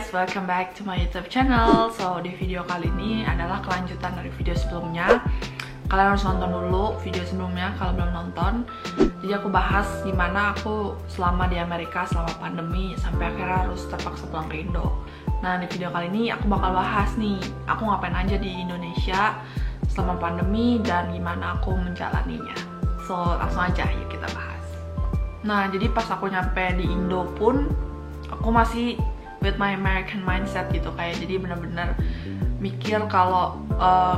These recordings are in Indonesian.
guys, welcome back to my YouTube channel. So di video kali ini adalah kelanjutan dari video sebelumnya. Kalian harus nonton dulu video sebelumnya kalau belum nonton. Jadi aku bahas gimana aku selama di Amerika selama pandemi sampai akhirnya harus terpaksa pulang ke Indo. Nah di video kali ini aku bakal bahas nih aku ngapain aja di Indonesia selama pandemi dan gimana aku menjalaninya. So langsung aja yuk kita bahas. Nah jadi pas aku nyampe di Indo pun aku masih with my American mindset gitu, kayak jadi bener-bener mikir kalau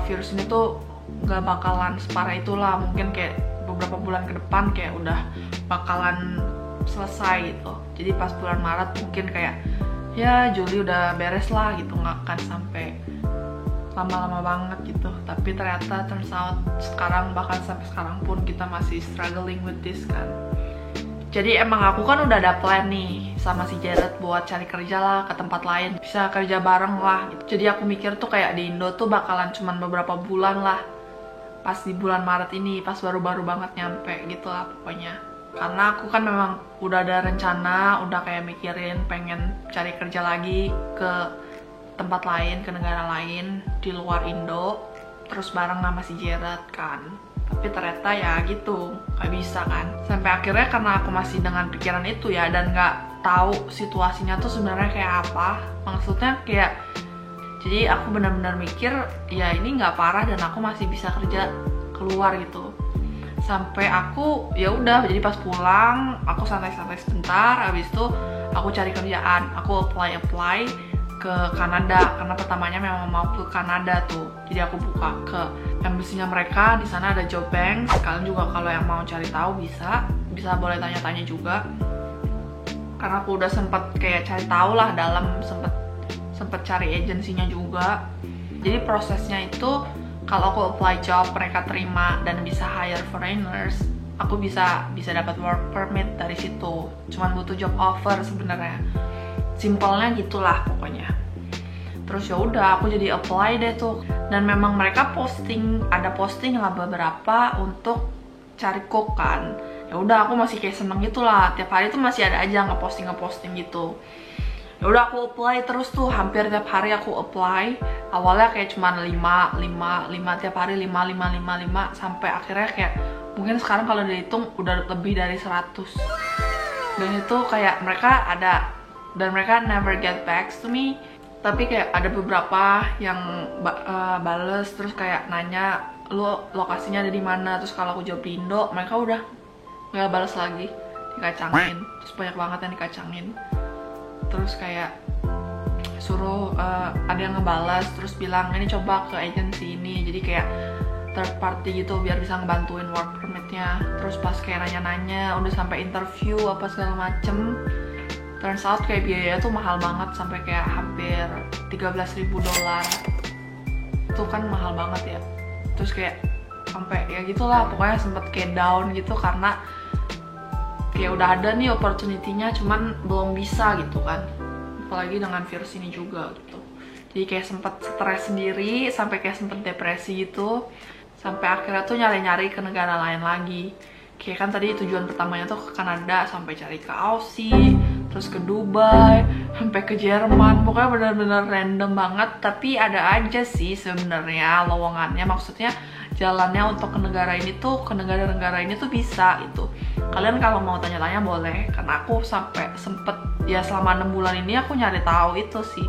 virus ini tuh gak bakalan separah itulah, mungkin kayak beberapa bulan ke depan kayak udah bakalan selesai gitu. Jadi pas bulan Maret mungkin kayak ya Juli udah beres lah gitu, nggak akan sampai lama-lama banget gitu. Tapi ternyata turns out sekarang, bahkan sampai sekarang pun kita masih struggling with this kan. Jadi emang aku kan udah ada plan nih sama si Jared buat cari kerja lah ke tempat lain, bisa kerja bareng lah gitu. Jadi aku mikir tuh kayak di Indo tuh bakalan cuman beberapa bulan lah, pas di bulan Maret ini, pas baru-baru banget nyampe gitu lah pokoknya. Karena aku kan memang udah ada rencana, udah kayak mikirin pengen cari kerja lagi ke tempat lain, ke negara lain di luar Indo, terus bareng sama si Jared kan. Tapi ternyata ya gitu, gak bisa kan. Sampai akhirnya karena aku masih dengan pikiran itu ya, dan gak tahu situasinya tuh sebenarnya kayak apa. Maksudnya kayak, jadi aku benar-benar mikir ya ini gak parah dan aku masih bisa kerja keluar gitu. Sampai aku ya udah, jadi pas pulang aku santai-santai sebentar, habis itu aku cari kerjaan, aku apply ke Kanada karena pertamanya memang mau ke Kanada tuh. Jadi aku buka ke embassy-nya mereka, di sana ada job bank. Kalian juga kalau yang mau cari tahu bisa boleh tanya-tanya juga. Karena aku udah sempet kayak cari tahu lah dalam, sempet cari agensinya juga. Jadi prosesnya itu kalau aku apply job mereka terima dan bisa hire foreigners, aku bisa dapat work permit dari situ. Cuman butuh job offer sebenarnya. Simpelnya gitulah pokoknya. Terus ya udah aku jadi apply deh tuh, dan memang mereka ada posting lah beberapa untuk cari cook kan. Ya udah aku masih kayak seneng gitulah, tiap hari tuh masih ada aja ngeposting gitu. Ya udah aku apply terus tuh, hampir tiap hari aku apply. Awalnya kayak cuman 5 tiap hari, 5 sampai akhirnya kayak mungkin sekarang kalau dihitung udah lebih dari 100. Dan itu kayak mereka never get back to me. Tapi kayak ada beberapa yang bales terus kayak nanya lu lokasinya ada di mana. Terus kalau aku jawab di Indo, mereka udah nggak bales lagi, dikacangin. Terus banyak banget yang dikacangin. Terus kayak suruh ada yang ngebalas terus bilang ini coba ke agensi ini, jadi kayak third party gitu biar bisa ngebantuin work permitnya. Terus pas kayak nanya-nanya udah sampai interview apa segala macem, turns out kayak biaya tuh mahal banget, sampai kayak hampir $13.000. Itu kan mahal banget ya. Terus kayak sampai ya gitulah, pokoknya sempet kayak down gitu karena kayak udah ada nih opportunity-nya cuman belum bisa gitu kan. Apalagi dengan virus ini juga gitu. Jadi kayak sempet stres sendiri, sampai kayak sempet depresi gitu. Sampai akhirnya tuh nyari-nyari ke negara lain lagi. Kayak kan tadi tujuan pertamanya tuh ke Kanada, sampai cari ke Aussie, terus ke Dubai, sampai ke Jerman. Pokoknya benar-benar random banget, tapi ada aja sih sebenarnya lowongannya. Maksudnya jalannya untuk ke negara ini tuh, ke negara-negara ini tuh bisa itu. Kalian kalau mau tanya-tanya boleh, karena aku sampai sempet ya selama 6 bulan ini aku nyari tahu itu sih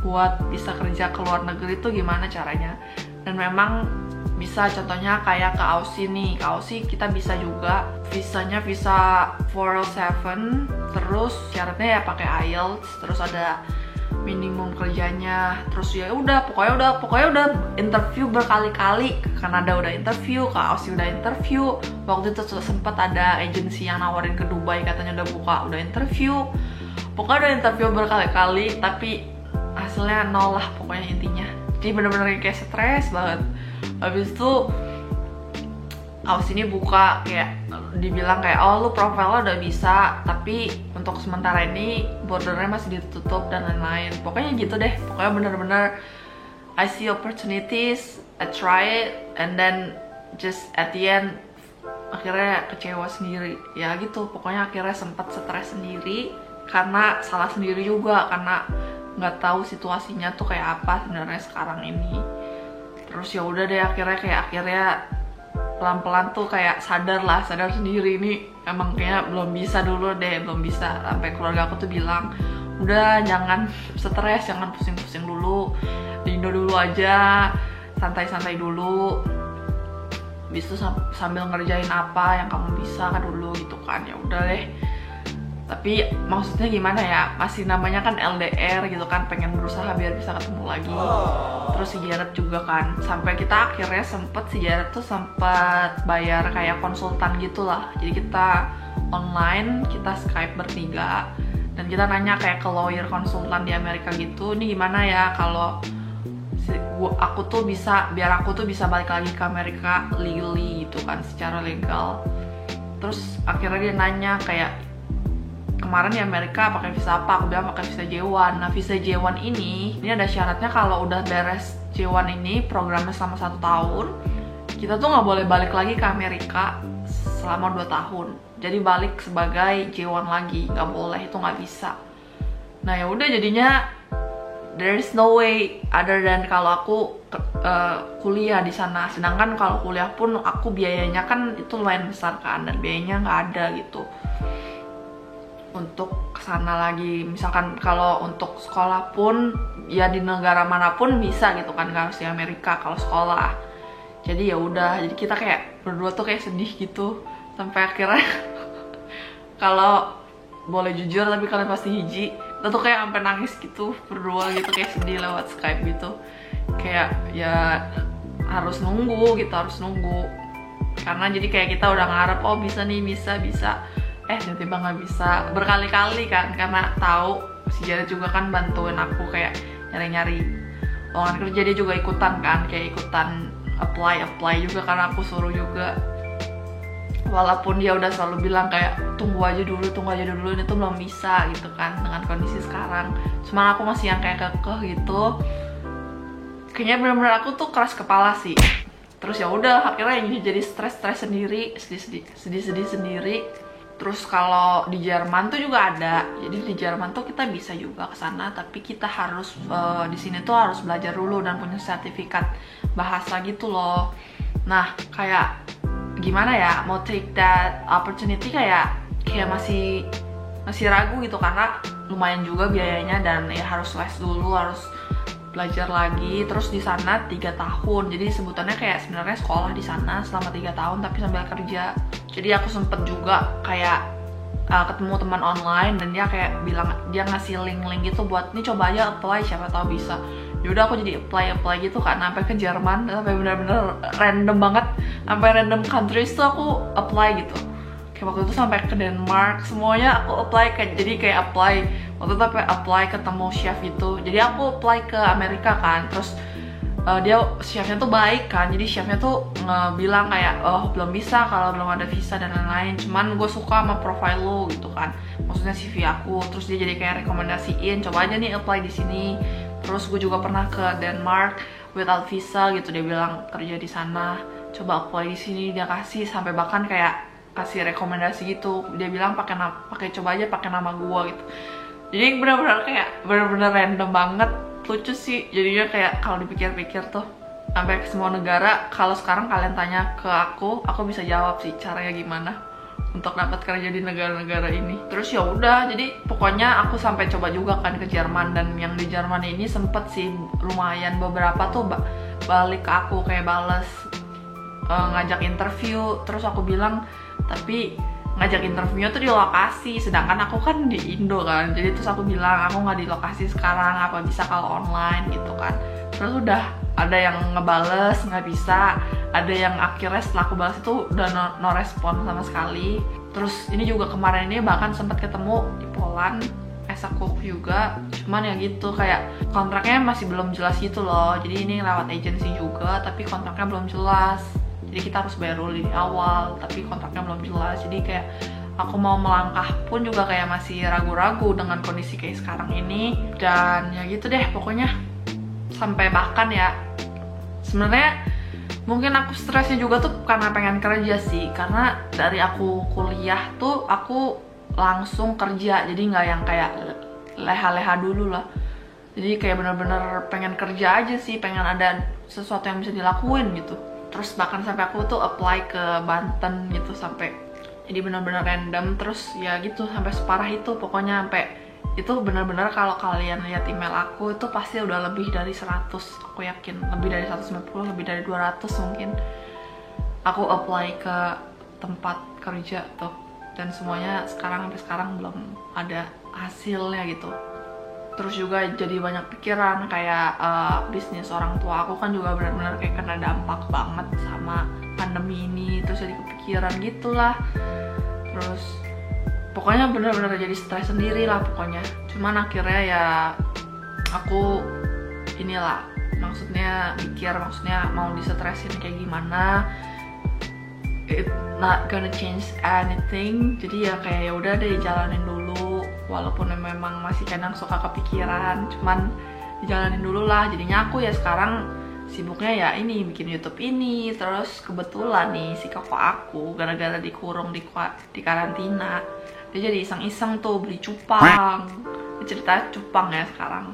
buat bisa kerja ke luar negeri tuh gimana caranya. Dan memang bisa, contohnya kayak ke Aussie nih, ke Aussie kita bisa juga, visanya visa 407, terus syaratnya ya pakai IELTS, terus ada minimum kerjanya, terus ya udah pokoknya udah interview berkali-kali. Ke Kanada udah interview, ke Aussie udah interview, waktu itu sempet ada agensi yang nawarin ke Dubai katanya udah buka, udah interview, pokoknya udah interview berkali-kali tapi hasilnya nol lah pokoknya intinya. Jadi bener-bener kayak stres banget. Habis itu Aussie ini buka, kayak dibilang kayak oh lu profile udah bisa, tapi untuk sementara ini bordernya masih ditutup dan lain-lain. Pokoknya gitu deh, pokoknya bener-bener I see opportunities, I try it, and then just at the end akhirnya kecewa sendiri. Ya gitu, pokoknya akhirnya sempat stres sendiri karena salah sendiri juga, karena nggak tahu situasinya tuh kayak apa sebenarnya sekarang ini. Terus ya udah deh akhirnya pelan-pelan tuh kayak sadar sendiri ini emang kayak belum bisa dulu deh, belum bisa. Sampai keluarga aku tuh bilang, udah jangan stres, jangan pusing-pusing dulu, di Indo dulu aja, santai-santai dulu, habis itu sambil ngerjain apa yang kamu bisa kan dulu gitu kan. Ya udah deh, tapi maksudnya gimana ya, masih namanya kan LDR gitu kan, pengen berusaha biar bisa ketemu lagi. Terus si Jared juga kan, sampai kita akhirnya si Jared tuh sempet bayar kayak konsultan gitu lah. Jadi kita online, kita Skype bertiga, dan kita nanya kayak ke lawyer konsultan di Amerika gitu, ini gimana ya kalau aku tuh bisa balik lagi ke Amerika legally gitu kan, secara legal. Terus akhirnya dia nanya kayak, kemarin di Amerika pakai visa apa? Aku bilang pakai visa J1. Nah, visa J1 ini ada syaratnya, kalau udah beres J1 ini, programnya selama 1 tahun, kita tuh nggak boleh balik lagi ke Amerika selama 2 tahun. Jadi balik sebagai J1 lagi, nggak boleh, itu nggak bisa. Nah ya udah, jadinya there is no way other than kalau aku kuliah di sana. Sedangkan kalau kuliah pun aku biayanya kan itu lumayan besar kan, dan biayanya nggak ada gitu untuk kesana lagi. Misalkan kalau untuk sekolah pun ya di negara manapun bisa gitu kan, nggak harus di Amerika kalau sekolah. Jadi ya udah, jadi kita kayak berdua tuh kayak sedih gitu sampai akhirnya kalau boleh jujur, tapi kalian pasti hiji, kita tuh kayak sampai nangis gitu berdua gitu, kayak sedih lewat Skype gitu. Kayak ya harus nunggu gitu, karena jadi kayak kita udah ngarep, oh bisa nih, bisa tiba-tiba nggak bisa berkali-kali kan, karena tahu si Jared juga kan bantuin aku kayak nyari-nyari lowongan kerja. Dia juga ikutan kan, kayak ikutan apply juga karena aku suruh juga. Walaupun dia udah selalu bilang kayak tunggu aja dulu, ini tuh belum bisa gitu kan dengan kondisi sekarang. Cuman aku masih yang kayak kekeh gitu. Kayaknya bener-bener aku tuh keras kepala sih. Terus ya udah, akhirnya jadi stres sendiri, sedih sendiri. Terus kalau di Jerman tuh juga ada. Jadi di Jerman tuh kita bisa juga ke sana, tapi kita harus di sini tuh harus belajar dulu dan punya sertifikat bahasa gitu loh. Nah, kayak gimana ya, mau take that opportunity kayak masih ragu gitu, karena lumayan juga biayanya, dan ya harus les dulu, harus belajar lagi. Terus di sana 3 tahun, jadi sebutannya kayak sebenarnya sekolah di sana selama 3 tahun tapi sambil kerja. Jadi aku sempet juga kayak ketemu teman online, dan dia kayak bilang, dia ngasih link gitu buat nih coba aja apply, siapa tahu bisa. Yaudah aku jadi apply gitu kan, sampai ke Jerman, sampai bener-bener random banget, sampai random countries tuh aku apply gitu. Kayak waktu itu sampai ke Denmark, semuanya aku apply, jadi kayak apply waktu itu apply ketemu chef itu. Jadi aku apply ke Amerika kan, terus dia chefnya tuh baik kan, jadi chefnya tuh bilang kayak, oh belum bisa kalau belum ada visa dan lain-lain, cuman gue suka sama profile lo gitu kan, maksudnya CV aku. Terus dia jadi kayak rekomendasiin, coba aja nih apply di sini. Terus gue juga pernah ke Denmark without visa gitu, dia bilang kerja di sana, coba apply di sini. Dia kasih sampai bahkan kayak kasih rekomendasi gitu, dia bilang pakai coba aja pakai nama gue gitu. Jadi benar-benar random banget, lucu sih jadinya. Kayak kalau dipikir-pikir tuh sampai ke semua negara. Kalau sekarang kalian tanya ke aku bisa jawab sih caranya gimana untuk dapat kerja di negara-negara ini. Terus ya udah, jadi pokoknya aku sampai coba juga kan ke Jerman, dan yang di Jerman ini sempet sih lumayan beberapa tuh balik ke aku kayak bales ngajak interview. Terus aku bilang, tapi ngajak interviewnya tuh di lokasi, sedangkan aku kan di Indo kan. Jadi terus aku bilang aku nggak di lokasi sekarang, apa bisa kalau online gitu kan. Terus udah ada yang ngebales nggak bisa, ada yang akhirnya setelah aku balas itu udah no respon sama sekali. Terus ini juga kemarin ini bahkan sempat ketemu di Poland as a cook juga, cuman ya gitu kayak kontraknya masih belum jelas gitu loh. Jadi ini lewat agency juga, tapi kontraknya belum jelas. Jadi kita harus bayar dulu di awal, tapi kontraknya belum jelas. Jadi kayak aku mau melangkah pun juga kayak masih ragu-ragu dengan kondisi kayak sekarang ini. Dan ya gitu deh pokoknya. Sampai bahkan ya sebenarnya mungkin aku stresnya juga tuh karena pengen kerja sih. Karena dari aku kuliah tuh aku langsung kerja, jadi nggak yang kayak leha-leha dulu lah. Jadi kayak bener-bener pengen kerja aja sih, pengen ada sesuatu yang bisa dilakuin gitu. Terus bahkan sampai aku tuh apply ke Banten gitu, sampai jadi bener-bener random. Terus ya gitu sampai separah itu pokoknya, sampai itu bener-bener kalau kalian lihat email aku itu pasti udah lebih dari 100, aku yakin lebih dari 150, lebih dari 200 mungkin aku apply ke tempat kerja tuh, dan semuanya sampai sekarang belum ada hasilnya gitu. Terus juga jadi banyak pikiran kayak bisnis orang tua aku kan juga benar-benar kayak kena dampak banget sama pandemi ini, terus jadi kepikiran gitulah. Terus pokoknya benar-benar jadi stres sendiri lah pokoknya. Cuman akhirnya ya aku inilah, maksudnya mau disetresin kayak gimana, it not gonna change anything. Jadi ya kayak ya udah deh, jalanin dulu, walaupun memang masih kadang suka kepikiran, cuman dijalanin dulu lah. Jadinya aku ya sekarang sibuknya ya ini, bikin YouTube ini. Terus kebetulan nih si kakak aku gara-gara dikurung di karantina, dia jadi iseng-iseng tuh beli cupang. Ini cerita cupang ya sekarang.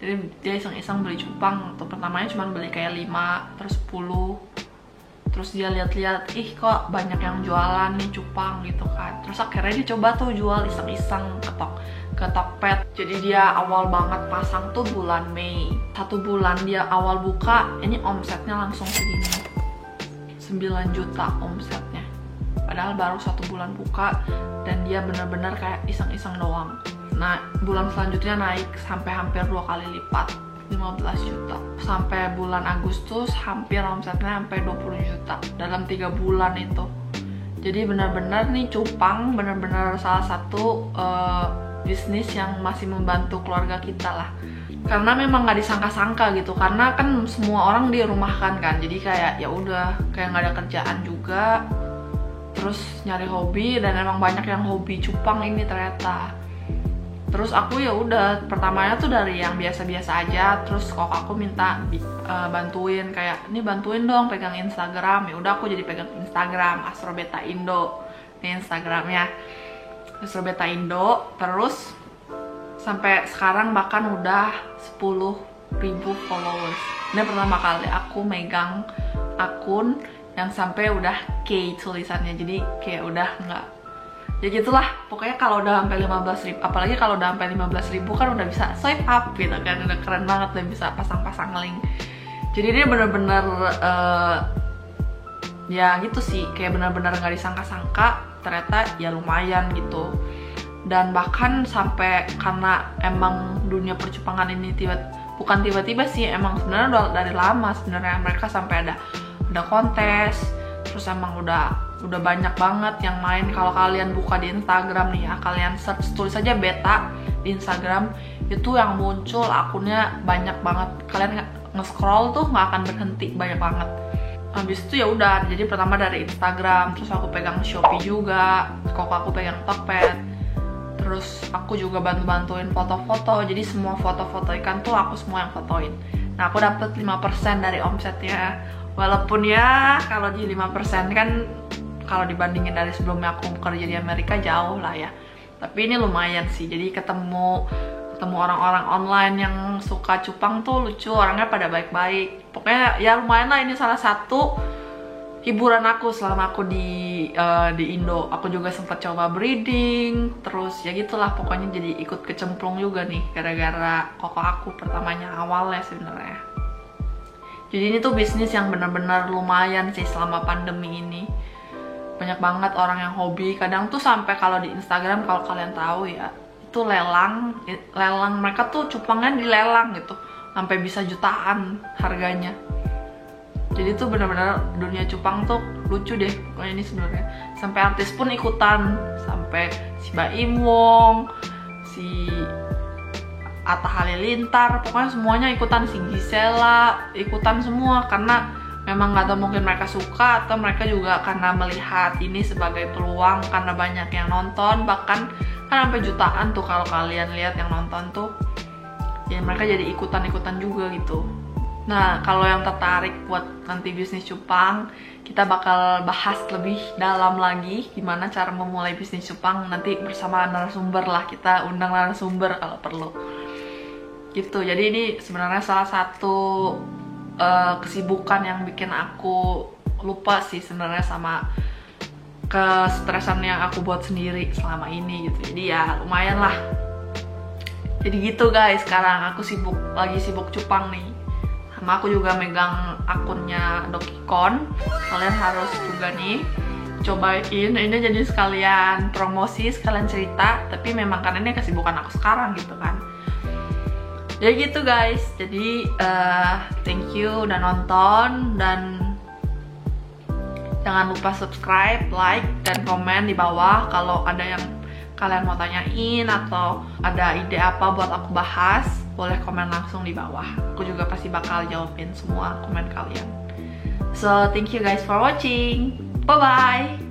Jadi dia iseng-iseng beli cupang. Tuh pertamanya cuma beli kayak 5, terus 10. Terus dia lihat-lihat, ih kok banyak yang jualan nih cupang gitu kan. Terus akhirnya dia coba tuh jual iseng-iseng ke Tokped. Jadi dia awal banget pasang tuh bulan Mei. 1 bulan dia awal buka, ini omsetnya langsung segini, 9 juta omsetnya. Padahal baru 1 bulan buka, dan dia bener-bener kayak iseng-iseng doang. Nah bulan selanjutnya naik sampai hampir 2 kali lipat, 15 juta. Sampai bulan Agustus hampir omsetnya sampai 20 juta dalam 3 bulan itu. Jadi benar-benar nih cupang benar-benar salah satu bisnis yang masih membantu keluarga kita lah. Karena memang nggak disangka-sangka gitu, karena kan semua orang dirumahkan kan. Jadi kayak ya udah kayak nggak ada kerjaan juga. Terus nyari hobi, dan emang banyak yang hobi cupang ini ternyata. Terus aku ya udah pertamanya tuh dari yang biasa-biasa aja. Terus kok aku minta bantuin, kayak ini bantuin dong pegang Instagram. Ya udah aku jadi pegang Instagram Astrobeta Indo, ini Instagramnya Astrobeta Indo. Terus sampai sekarang bahkan udah 10.000 followers. Ini pertama kali aku megang akun yang sampai udah K tulisannya, jadi kayak udah nggak, ya gitulah pokoknya. Kalau udah sampai 15.000, apalagi kalau udah sampai 15.000 kan udah bisa swipe up gitu kan, udah keren banget, udah bisa pasang-pasang link. Jadi dia bener-bener ya gitu sih, kayak bener-bener nggak disangka-sangka ternyata ya lumayan gitu. Dan bahkan sampai karena emang dunia percupangan ini bukan tiba-tiba sih, emang sebenarnya udah dari lama sebenarnya mereka sampai ada kontes. Terus emang udah banyak banget yang main. Kalau kalian buka di Instagram nih ya, kalian search, tulis aja beta di Instagram, itu yang muncul akunnya banyak banget. Kalian nge-scroll tuh nggak akan berhenti, banyak banget. Habis itu ya udah, jadi pertama dari Instagram, terus aku pegang Shopee juga, kok aku pegang Tokped. Terus aku juga bantuin foto-foto, jadi semua foto-foto ikan tuh aku semua yang fotoin. Nah aku dapet 5% dari omsetnya. Walaupun ya kalau di 5% kan kalau dibandingin dari sebelumnya aku kerja di Amerika jauh lah ya. Tapi ini lumayan sih, jadi ketemu orang-orang online yang suka cupang tuh lucu, orangnya pada baik-baik. Pokoknya ya lumayan lah, ini salah satu hiburan aku selama aku di Indo. Aku juga sempat coba breeding, terus ya gitulah pokoknya, jadi ikut kecemplung juga nih gara-gara koko aku pertamanya awalnya sebenarnya. Jadi ini tuh bisnis yang benar-benar lumayan sih selama pandemi ini. Banyak banget orang yang hobi. Kadang tuh sampai kalau di Instagram, kalau kalian tahu ya, itu lelang mereka tuh cupangnya dilelang gitu, sampai bisa jutaan harganya. Jadi tuh benar-benar dunia cupang tuh lucu deh pokoknya ini sebenarnya. Sampai artis pun ikutan, sampai si Baim Wong, si Atta Halilintar, pokoknya semuanya ikutan, si Gisela ikutan semua, karena memang nggak tahu, mungkin mereka suka atau mereka juga karena melihat ini sebagai peluang, karena banyak yang nonton, bahkan kan sampai jutaan tuh kalau kalian lihat yang nonton tuh, ya mereka jadi ikutan juga gitu. Nah kalau yang tertarik buat nanti bisnis cupang, kita bakal bahas lebih dalam lagi gimana cara memulai bisnis cupang nanti bersama narasumber lah, kita undang narasumber kalau perlu. gitu. Jadi ini sebenarnya salah satu kesibukan yang bikin aku lupa sih sebenarnya sama kestresan yang aku buat sendiri selama ini gitu. Jadi ya lumayan lah. Jadi gitu guys, sekarang aku lagi sibuk cupang nih. Sama aku juga megang akunnya Dokikon. Kalian harus juga nih cobain. Ini jadi sekalian promosi, sekalian cerita. Tapi memang karena ini kesibukan aku sekarang gitu kan. Jadi gitu guys. Jadi thank you udah nonton. Dan jangan lupa subscribe, like, dan komen di bawah kalau ada yang kalian mau tanyain atau ada ide apa buat aku bahas, boleh komen langsung di bawah. Aku juga pasti bakal jawabin semua komen kalian. So, thank you guys for watching. Bye-bye!